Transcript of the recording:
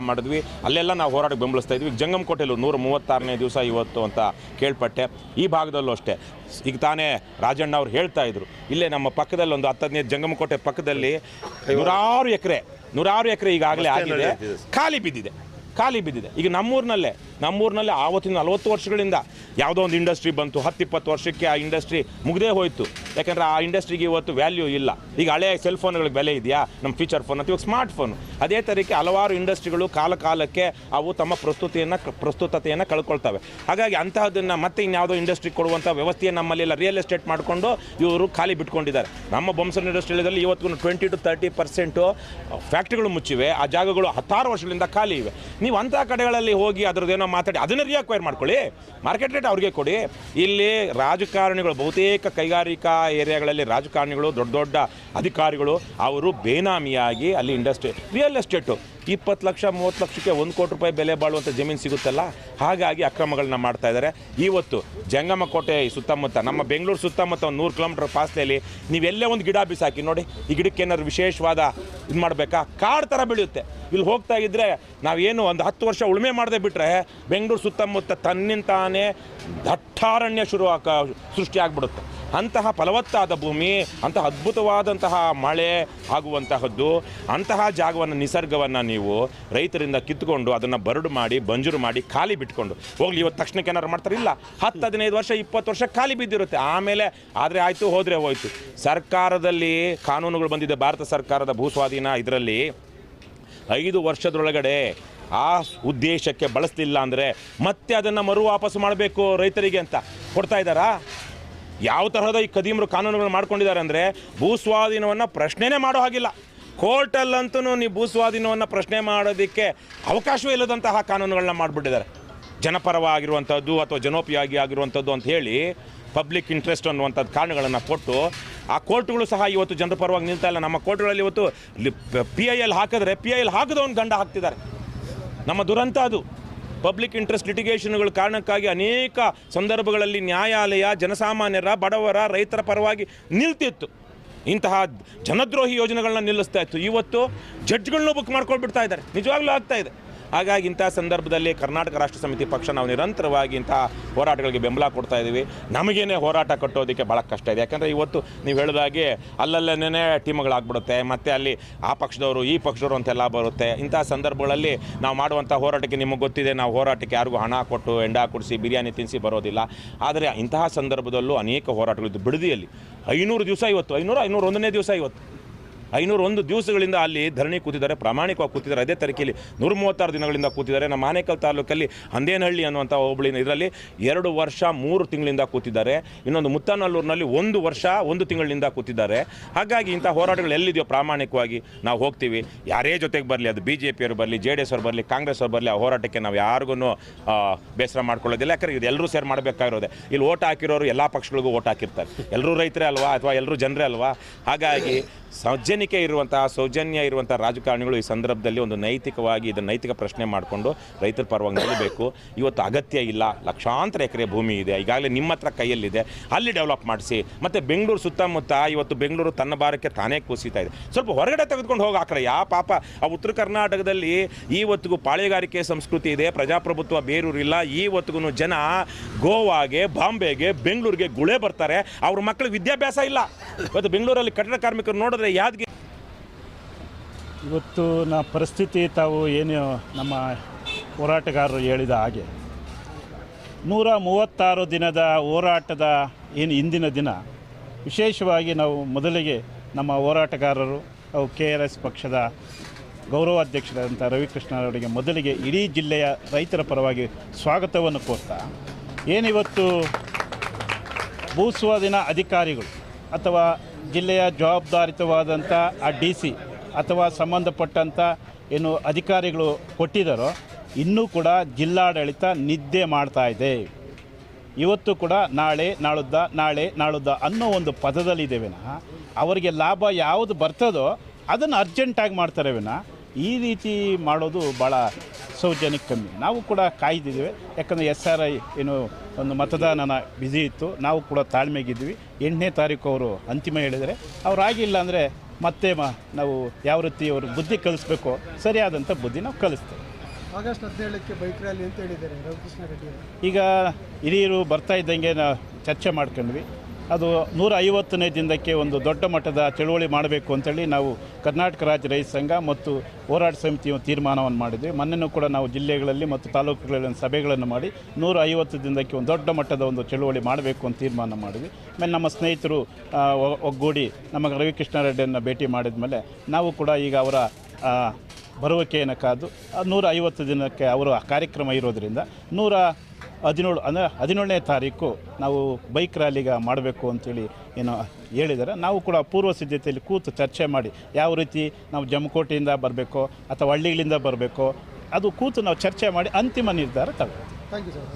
ಮಾಡಿದ್ವಿ, ಅಲ್ಲೆಲ್ಲ ನಾವು ಹೋರಾಟಕ್ಕೆ ಬೆಂಬಲಿಸ್ತಾ ಇದ್ವಿ. ಜಂಗಮಕೋಟೆಯಲ್ಲೂ 136ನೇ ದಿವಸ ಇವತ್ತು ಅಂತ ಕೇಳ್ಪಟ್ಟೆ. ಈ ಭಾಗದಲ್ಲೂ ಅಷ್ಟೇ. ಈಗ ತಾನೇ ರಾಜಣ್ಣ ಅವ್ರು ಹೇಳ್ತಾ ಇದ್ರು, ಇಲ್ಲೇ ನಮ್ಮ ಪಕ್ಕದಲ್ಲಿ ಒಂದು 10-15 ಜಂಗಮಕೋಟೆ ಪಕ್ಕದಲ್ಲಿ ನೂರಾರು ಎಕರೆ ಈಗಾಗಲೇ ಆಗಿದೆ, ಖಾಲಿ ಬಿದ್ದಿದೆ. ಈಗ ನಮ್ಮೂರಿನಲ್ಲೇ ಆವತ್ತಿನ 40 ವರ್ಷಗಳಿಂದ ಯಾವುದೋ ಒಂದು ಇಂಡಸ್ಟ್ರಿ ಬಂತು, 10-20 ವರ್ಷಕ್ಕೆ ಆ ಇಂಡಸ್ಟ್ರಿ ಮುಗ್ದೇ ಹೋಯಿತು. ಯಾಕಂದರೆ ಆ ಇಂಡಸ್ಟ್ರಿಗೆ ಇವತ್ತು ವ್ಯಾಲ್ಯೂ ಇಲ್ಲ. ಈಗ ಹಳೆಯ ಸೆಲ್ ಫೋನ್ಗಳಿಗೆ ಬೆಲೆ ಇದೆಯಾ? ನಮ್ಮ ಫೀಚರ್ ಫೋನ್ ಅಂತ ಇವಾಗ ಸ್ಮಾರ್ಟ್ ಫೋನು. ಅದೇ ತರಕ್ಕೆ ಹಲವಾರು ಇಂಡಸ್ಟ್ರಿಗಳು ಕಾಲಕ್ಕೆ ಅವು ತಮ್ಮ ಪ್ರಸ್ತುತತೆಯನ್ನು ಕಳ್ಕೊಳ್ತವೆ. ಹಾಗಾಗಿ ಅಂತಹದನ್ನು ಮತ್ತೆ ಇನ್ಯಾವುದೋ ಇಂಡಸ್ಟ್ರಿ ಕೊಡುವಂಥ ವ್ಯವಸ್ಥೆಯನ್ನು ನಮ್ಮಲ್ಲೆಲ್ಲ ರಿಯಲ್ ಎಸ್ಟೇಟ್ ಮಾಡಿಕೊಂಡು ಇವರು ಖಾಲಿ ಬಿಟ್ಕೊಂಡಿದ್ದಾರೆ. ನಮ್ಮ ಬೊಮ್ಮಸಂದ್ರ ಇಂಡಸ್ಟ್ರಿಯಲ್ಲಿ ಇವತ್ತು 20-30% ಫ್ಯಾಕ್ಟ್ರಿಗಳು ಮುಚ್ಚಿವೆ. ಆ ಜಾಗಗಳು 16 ವರ್ಷಗಳಿಂದ ಖಾಲಿ ಇವೆ. ನೀವು ಅಂಥ ಕಡೆಗಳಲ್ಲಿ ಹೋಗಿ ಅದರದ್ದೇನೋ ಮಾತಾಡಿ ಅದನ್ನು ರಿಅಕ್ವೈರ್ ಮಾಡ್ಕೊಳ್ಳಿ, ಮಾರ್ಕೆಟ್ ರೇಟ್ ಅವ್ರಿಗೆ ಕೊಡಿ. ಇಲ್ಲಿ ರಾಜಕಾರಣಿಗಳು, ಬಹುತೇಕ ಕೈಗಾರಿಕಾ ಏರಿಯಾಗಳಲ್ಲಿ ರಾಜಕಾರಣಿಗಳು, ದೊಡ್ಡ ಅಧಿಕಾರಿಗಳು ಅವರು ಬೇನಾಮಿಯಾಗಿ ಅಲ್ಲಿ ಇಂಡಸ್ಟ್ರಿ ರಿಯಲ್ ಎಸ್ಟೇಟು 20 ಲಕ್ಷ 30 ಲಕ್ಷಕ್ಕೆ 1 ಕೋಟಿ ರೂಪಾಯಿ ಬೆಲೆ ಬಾಳುವಂಥ ಜಮೀನು ಸಿಗುತ್ತಲ್ಲ, ಹಾಗಾಗಿ ಅಕ್ರಮಗಳನ್ನ ಮಾಡ್ತಾ ಇದ್ದಾರೆ. ಇವತ್ತು ಜಂಗಮಕೋಟೆ ಸುತ್ತಮುತ್ತ, ನಮ್ಮ ಬೆಂಗಳೂರು ಸುತ್ತಮುತ್ತ ಒಂದು 100 ಕಿಲೋಮೀಟರ್ ಪಾಸ್ಲೆಯಲ್ಲಿ ನೀವೆಲ್ಲೇ ಒಂದು ಗಿಡ ಬಿಸಾಕಿ ನೋಡಿ, ಈ ಗಿಡಕ್ಕೆ ಏನಾದ್ರು ವಿಶೇಷವಾದ ಇದು ಮಾಡಬೇಕಾ? ಕಾಡು ಥರ ಬೆಳೆಯುತ್ತೆ. ಇಲ್ಲಿ ಹೋಗ್ತಾ ಇದ್ದರೆ ನಾವೇನು ಒಂದು 10 ವರ್ಷ ಉಳುಮೆ ಮಾಡದೆ ಬಿಟ್ಟರೆ ಬೆಂಗಳೂರು ಸುತ್ತಮುತ್ತ ತನ್ನಿಂತಾನೇ ದಟ್ಟಾರಣ್ಯ ಸೃಷ್ಟಿ ಆಗಿಬಿಡುತ್ತೆ. ಅಂತಹ ಫಲವತ್ತಾದ ಭೂಮಿ, ಅಂತಹ ಅದ್ಭುತವಾದಂತಹ ಮಳೆ ಆಗುವಂತಹದ್ದು, ಅಂತಹ ಜಾಗವನ್ನು, ನಿಸರ್ಗವನ್ನು ನೀವು ರೈತರಿಂದ ಕಿತ್ಕೊಂಡು ಅದನ್ನು ಬರಡು ಮಾಡಿ, ಬಂಜರು ಮಾಡಿ, ಖಾಲಿ ಬಿಟ್ಕೊಂಡು ಹೋಗ್ಲಿ. ಇವತ್ತು ತಕ್ಷಣಕ್ಕೆ ಏನಾರು ಮಾಡ್ತಾರೆ? ಇಲ್ಲ, 10-15 ವರ್ಷ 20 ವರ್ಷ ಖಾಲಿ ಬಿದ್ದಿರುತ್ತೆ. ಆಮೇಲೆ ಆದರೆ ಆಯಿತು, ಹೋದರೆ ಹೋಯಿತು. ಸರ್ಕಾರದಲ್ಲಿ ಕಾನೂನುಗಳು ಬಂದಿದೆ, ಭಾರತ ಸರ್ಕಾರದ ಭೂಸ್ವಾಧೀನ ಇದರಲ್ಲಿ 5 ವರ್ಷದೊಳಗಡೆ ಆ ಉದ್ದೇಶಕ್ಕೆ ಬಳಸಲಿಲ್ಲ ಅಂದರೆ ಮತ್ತೆ ಅದನ್ನು ಮರು ವಾಪಸ್ ಮಾಡಬೇಕು ರೈತರಿಗೆ ಅಂತ ಕೊಡ್ತಾ ಇದ್ದಾರಾ? ಯಾವ ತರಹದ ಈ ಕದೀಮರು ಕಾನೂನುಗಳು ಮಾಡ್ಕೊಂಡಿದ್ದಾರೆ ಅಂದರೆ ಭೂಸ್ವಾಧೀನವನ್ನು ಪ್ರಶ್ನೆನೇ ಮಾಡೋ ಹಾಗಿಲ್ಲ. ಕೋರ್ಟಲ್ಲಂತೂ ನೀವು ಭೂಸ್ವಾಧೀನವನ್ನು ಪ್ರಶ್ನೆ ಮಾಡೋದಕ್ಕೆ ಅವಕಾಶವೇ ಇಲ್ಲದಂತಹ ಕಾನೂನುಗಳನ್ನ ಮಾಡಿಬಿಟ್ಟಿದ್ದಾರೆ. ಜನಪರವಾಗಿರುವಂಥದ್ದು ಅಥವಾ ಜನೋಪಯೋಗಿ ಆಗಿರುವಂಥದ್ದು ಅಂತ ಹೇಳಿ ಪಬ್ಲಿಕ್ ಇಂಟ್ರೆಸ್ಟ್ ಅನ್ನುವಂಥದ್ದು ಕಾರಣಗಳನ್ನು ಕೊಟ್ಟು ಆ ಕೋರ್ಟ್ಗಳು ಸಹ ಇವತ್ತು ಜನರ ಪರವಾಗಿ ನಿಲ್ತಾ ಇಲ್ಲ. ನಮ್ಮ ಕೋರ್ಟ್ಗಳಲ್ಲಿ ಇವತ್ತು PIL ಹಾಕಿದ್ರೆ PIL ಹಾಕಿದವನು ದಂಡ ಹಾಕ್ತಿದ್ದಾರೆ. ನಮ್ಮ ದುರಂತ ಅದು. ಪಬ್ಲಿಕ್ ಇಂಟ್ರೆಸ್ಟ್ ಲಿಟಿಗೇಷನ್ಗಳ ಕಾರಣಕ್ಕಾಗಿ ಅನೇಕ ಸಂದರ್ಭಗಳಲ್ಲಿ ನ್ಯಾಯಾಲಯ ಜನಸಾಮಾನ್ಯರ, ಬಡವರ, ರೈತರ ಪರವಾಗಿ ನಿಲ್ತಿತ್ತು. ಇಂತಹ ಜನದ್ರೋಹಿ ಯೋಜನೆಗಳನ್ನ ನಿಲ್ಲಿಸ್ತಾ ಇತ್ತು. ಇವತ್ತು ಜಡ್ಜ್ಗಳನ್ನೂ ಬುಕ್ ಮಾಡ್ಕೊಳ್ಬಿಡ್ತಾ ಇದ್ದಾರೆ. ನಿಜವಾಗ್ಲೂ ಆಗ್ತಾ ಇದೆ. ಹಾಗಾಗಿ ಇಂಥ ಸಂದರ್ಭದಲ್ಲಿ ಕರ್ನಾಟಕ ರಾಷ್ಟ್ರ ಸಮಿತಿ ಪಕ್ಷ ನಾವು ನಿರಂತರವಾಗಿ ಇಂತಹ ಹೋರಾಟಗಳಿಗೆ ಬೆಂಬಲ ಕೊಡ್ತಾ ಇದ್ದೀವಿ. ನಮಗೇನೆ ಹೋರಾಟ ಕಟ್ಟೋದಕ್ಕೆ ಭಾಳ ಕಷ್ಟ ಇದೆ. ಯಾಕಂದರೆ ಇವತ್ತು ನೀವು ಹೇಳಿದಾಗೆ ಅಲ್ಲಲ್ಲೇ ಟೀಮ್ಗಳಾಗ್ಬಿಡುತ್ತೆ, ಮತ್ತು ಅಲ್ಲಿ ಆ ಪಕ್ಷದವರು ಈ ಪಕ್ಷದವರು ಅಂತೆಲ್ಲ ಬರುತ್ತೆ. ಇಂಥ ಸಂದರ್ಭಗಳಲ್ಲಿ ನಾವು ಮಾಡುವಂಥ ಹೋರಾಟಕ್ಕೆ ನಿಮಗೆ ಗೊತ್ತಿದೆ, ನಾವು ಹೋರಾಟಕ್ಕೆ ಯಾರಿಗೂ ಹಣ ಕೊಟ್ಟು ಎಂಡ ಕೊಡಿಸಿ ಬಿರಿಯಾನಿ ತಿನ್ನಿಸಿ ಬರೋದಿಲ್ಲ. ಆದರೆ ಇಂತಹ ಸಂದರ್ಭದಲ್ಲೂ ಅನೇಕ ಹೋರಾಟಗಳಿದ್ದು ಬಿಡದಿಯಲ್ಲಿ 500 ದಿವಸ ಇವತ್ತು 501ನೇ ದಿವಸ ಇವತ್ತು 501 ದಿವಸಗಳಿಂದ ಅಲ್ಲಿ ಧರಣಿ ಕೂತಿದ್ದಾರೆ, ಪ್ರಾಮಾಣಿಕವಾಗಿ ಕೂತಿದ್ದಾರೆ. ಅದೇ ತರೀಕೆಯಲ್ಲಿ 136 ದಿನಗಳಿಂದ ಕೂತಿದ್ದಾರೆ. ನಮ್ಮ ಆನೇಕಲ್ ತಾಲೂಕಲ್ಲಿ ಹಂದೇನಹಳ್ಳಿ ಅನ್ನುವಂಥ ಹೋಬಳಿನ ಇದರಲ್ಲಿ 2 ವರ್ಷ 3 ತಿಂಗಳಿಂದ ಕೂತಿದ್ದಾರೆ. ಇನ್ನೊಂದು ಮುತ್ತನಲ್ಲೂರಿನಲ್ಲಿ 1 ವರ್ಷ 1 ತಿಂಗಳಿಂದ ಕೂತಿದ್ದಾರೆ. ಹಾಗಾಗಿ ಇಂಥ ಹೋರಾಟಗಳು ಎಲ್ಲಿದೆಯೋ ಪ್ರಾಮಾಣಿಕವಾಗಿ ನಾವು ಹೋಗ್ತೀವಿ. ಯಾರೇ ಜೊತೆಗೆ ಬರಲಿ, ಅದು BJP ಅವರು ಬರಲಿ, JDS ಅವರು ಬರಲಿ, ಕಾಂಗ್ರೆಸ್ ಅವರು ಬರಲಿ, ಆ ಹೋರಾಟಕ್ಕೆ ನಾವು ಯಾರಿಗೂ ಬೇಸರ ಮಾಡ್ಕೊಳ್ಳೋದಿಲ್ಲ. ಯಾಕಂದರೆ ಇದು ಎಲ್ಲರೂ ಸೇರಿ ಮಾಡಬೇಕಾಗಿರೋದೆ. ಇಲ್ಲಿ ಓಟ್ ಹಾಕಿರೋರು ಎಲ್ಲ ಪಕ್ಷಗಳಿಗೂ ಓಟ್ ಹಾಕಿರ್ತಾರೆ. ಎಲ್ಲರೂ ರೈತರೇ ಅಲ್ವಾ, ಅಥವಾ ಎಲ್ಲರೂ ಜನರೇ ಅಲ್ವಾ? ಹಾಗಾಗಿ ಸೌಜನ್ಯ ಇರುವಂಥ ರಾಜಕಾರಣಿಗಳು ಈ ಸಂದರ್ಭದಲ್ಲಿ ಒಂದು ನೈತಿಕವಾಗಿ ಇದನ್ನು ನೈತಿಕ ಪ್ರಶ್ನೆ ಮಾಡಿಕೊಂಡು ರೈತರ ಪರವಾಗಿ ನಿಲ್ಲಬೇಕು. ಇವತ್ತು ಅಗತ್ಯ ಇಲ್ಲ, ಲಕ್ಷಾಂತರ ಎಕರೆ ಭೂಮಿ ಇದೆ, ಈಗಾಗಲೇ ನಿಮ್ಮ ಹತ್ರ ಕೈಯಲ್ಲಿದೆ, ಅಲ್ಲಿ ಡೆವಲಪ್ ಮಾಡಿಸಿ. ಮತ್ತು ಬೆಂಗಳೂರು ಸುತ್ತಮುತ್ತ ಇವತ್ತು ಬೆಂಗಳೂರು ತನ್ನ ಭಾರಕ್ಕೆ ತಾನೇ ಕುಸಿತಾ ಇದೆ. ಸ್ವಲ್ಪ ಹೊರಗಡೆ ತೆಗೆದುಕೊಂಡು ಹೋಗಿ ಹಾಕ್ರೆ ಯಾ ಪಾಪ. ಆ ಉತ್ತರ ಕರ್ನಾಟಕದಲ್ಲಿ ಇವತ್ತಿಗೂ ಪಾಳೆಗಾರಿಕೆ ಸಂಸ್ಕೃತಿ ಇದೆ, ಪ್ರಜಾಪ್ರಭುತ್ವ ಬೇರೂರಿಲ್ಲ. ಇವತ್ತಿಗೂ ಜನ ಗೋವಾಗೆ, ಬಾಂಬೆಗೆ, ಬೆಂಗಳೂರಿಗೆ ಗುಳೆ ಬರ್ತಾರೆ. ಅವ್ರ ಮಕ್ಕಳಿಗೆ ವಿದ್ಯಾಭ್ಯಾಸ ಇಲ್ಲ. ಇವತ್ತು ಬೆಂಗಳೂರಲ್ಲಿ ಕಟ್ಟಡ ಕಾರ್ಮಿಕರು ನೋಡಿದ್ರೆ ಯಾವ್ದು ಇವತ್ತಿನ ಪರಿಸ್ಥಿತಿ ತಾವು ಏನು ನಮ್ಮ ಹೋರಾಟಗಾರರು ಹೇಳಿದ ಹಾಗೆ 136 ದಿನದ ಹೋರಾಟದ ಏನು ಇಂದಿನ ದಿನ ವಿಶೇಷವಾಗಿ ನಾವು ಮೊದಲಿಗೆ ನಮ್ಮ ಹೋರಾಟಗಾರರು ನಾವು KRS ಪಕ್ಷದ ಗೌರವಾಧ್ಯಕ್ಷರಾದಂಥ ರವಿಕೃಷ್ಣರವರಿಗೆ ಮೊದಲಿಗೆ ಇಡೀ ಜಿಲ್ಲೆಯ ರೈತರ ಪರವಾಗಿ ಸ್ವಾಗತವನ್ನು ಕೋರ್ತಾ, ಏನಿವತ್ತು ಭೂಸ್ವಾಧೀನ ಅಧಿಕಾರಿಗಳು ಅಥವಾ ಜಿಲ್ಲೆಯ ಜವಾಬ್ದಾರಿತವಾದಂಥ ಆ DC ಅಥವಾ ಸಂಬಂಧಪಟ್ಟಂಥ ಏನು ಅಧಿಕಾರಿಗಳು ಕೊಟ್ಟಿದ್ದಾರೋ ಇನ್ನೂ ಕೂಡ ಜಿಲ್ಲಾಡಳಿತ ನಿದ್ದೆ ಮಾಡ್ತಾ ಇದೆ. ಇವತ್ತು ಕೂಡ ನಾಳೆ ನಾಳುದ್ದ ಅನ್ನೋ ಒಂದು ಪದದಲ್ಲಿದೆ ವಿನಃ ಅವರಿಗೆ ಲಾಭ ಯಾವುದು ಬರ್ತದೋ ಅದನ್ನು ಅರ್ಜೆಂಟಾಗಿ ಮಾಡ್ತಾರೆ ವಿನಃ ಈ ರೀತಿ ಮಾಡೋದು ಭಾಳ ಸೌಜನ್ಯಕ್ಕೆ ಕಮ್ಮಿ. ನಾವು ಕೂಡ ಕಾಯ್ದಿದ್ದೀವಿ. ಯಾಕಂದರೆ SRI ಏನು ಒಂದು ಮತದಾನನ ಬ್ಯುಸಿ ಇತ್ತು, ನಾವು ಕೂಡ ತಾಳ್ಮೆಗಿದ್ವಿ. 8ನೇ ತಾರೀಕು ಅವರು ಅಂತಿಮ ಹೇಳಿದರೆ ಅವರಾಗಿಲ್ಲ ಅಂದರೆ ಮತ್ತೆ ನಾವು ಯಾವ ರೀತಿ ಅವ್ರಿಗೆ ಬುದ್ಧಿ ಕಲಿಸ್ಬೇಕೋ ಸರಿಯಾದಂಥ ಬುದ್ಧಿ ನಾವು ಕಲಿಸ್ತೇವೆ. ಆಗಸ್ಟ್ 17ಕ್ಕೆ ಬೈಕ್ ರ್ಯಾಲಿ ಅಂತ ಹೇಳಿದ್ದಾರೆ ರವಿಕೃಷ್ಣ ರೆಡ್ಡಿ ಅವರು. ಈಗ ಹಿರಿಯರು ಬರ್ತಾ ಇದ್ದಂಗೆ ನಾವು ಚರ್ಚೆ ಮಾಡ್ಕೊಂಡ್ವಿ. ಅದು 150ನೇ ದಿನಕ್ಕೆ ಒಂದು ದೊಡ್ಡ ಮಟ್ಟದ ಚಳುವಳಿ ಮಾಡಬೇಕು ಅಂತೇಳಿ ನಾವು ಕರ್ನಾಟಕ ರಾಜ್ಯ ರೈತ ಸಂಘ ಮತ್ತು ಹೋರಾಟ ಸಮಿತಿಯ ತೀರ್ಮಾನವನ್ನು ಮಾಡಿದ್ವಿ. ಮೊನ್ನೆನೂ ಕೂಡ ನಾವು ಜಿಲ್ಲೆಗಳಲ್ಲಿ ಮತ್ತು ತಾಲೂಕುಗಳಲ್ಲಿ ಸಭೆಗಳನ್ನು ಮಾಡಿ 150 ದಿನಕ್ಕೆ ಒಂದು ದೊಡ್ಡ ಮಟ್ಟದ ಒಂದು ಚಳುವಳಿ ಮಾಡಬೇಕು ಅಂತ ತೀರ್ಮಾನ ಮಾಡಿದ್ವಿ. ಆಮೇಲೆ ನಮ್ಮ ಸ್ನೇಹಿತರು ಒಗ್ಗೂಡಿ ನಮಗೆ ರವಿಕೃಷ್ಣ ರೆಡ್ಡಿಯನ್ನು ಭೇಟಿ ಮಾಡಿದ ಮೇಲೆ ನಾವು ಕೂಡ ಈಗ ಅವರ ಬರುವಿಕೆಯನ್ನು ಕಾದು 150 ದಿನಕ್ಕೆ ಅವರು ಕಾರ್ಯಕ್ರಮ ಇರೋದರಿಂದ 117 ಅಂದರೆ 17ನೇ ತಾರೀಕು ನಾವು ಬೈಕ್ ರ್ಯಾಲಿಗೆ ಮಾಡಬೇಕು ಅಂತೇಳಿ ಏನು ಹೇಳಿದ್ದಾರೆ. ನಾವು ಕೂಡ ಪೂರ್ವ ಸಿದ್ಧತೆಯಲ್ಲಿ ಕೂತು ಚರ್ಚೆ ಮಾಡಿ ಯಾವ ರೀತಿ ನಾವು ಜಮಕೋಟೆಯಿಂದ ಬರಬೇಕೋ ಅಥವಾ ಹಳ್ಳಿಗಳಿಂದ ಬರಬೇಕೋ ಅದು ಕೂತು ನಾವು ಚರ್ಚೆ ಮಾಡಿ ಅಂತಿಮ ನಿರ್ಧಾರ ತಗೊಳ್ತೀವಿ. Thank you sir.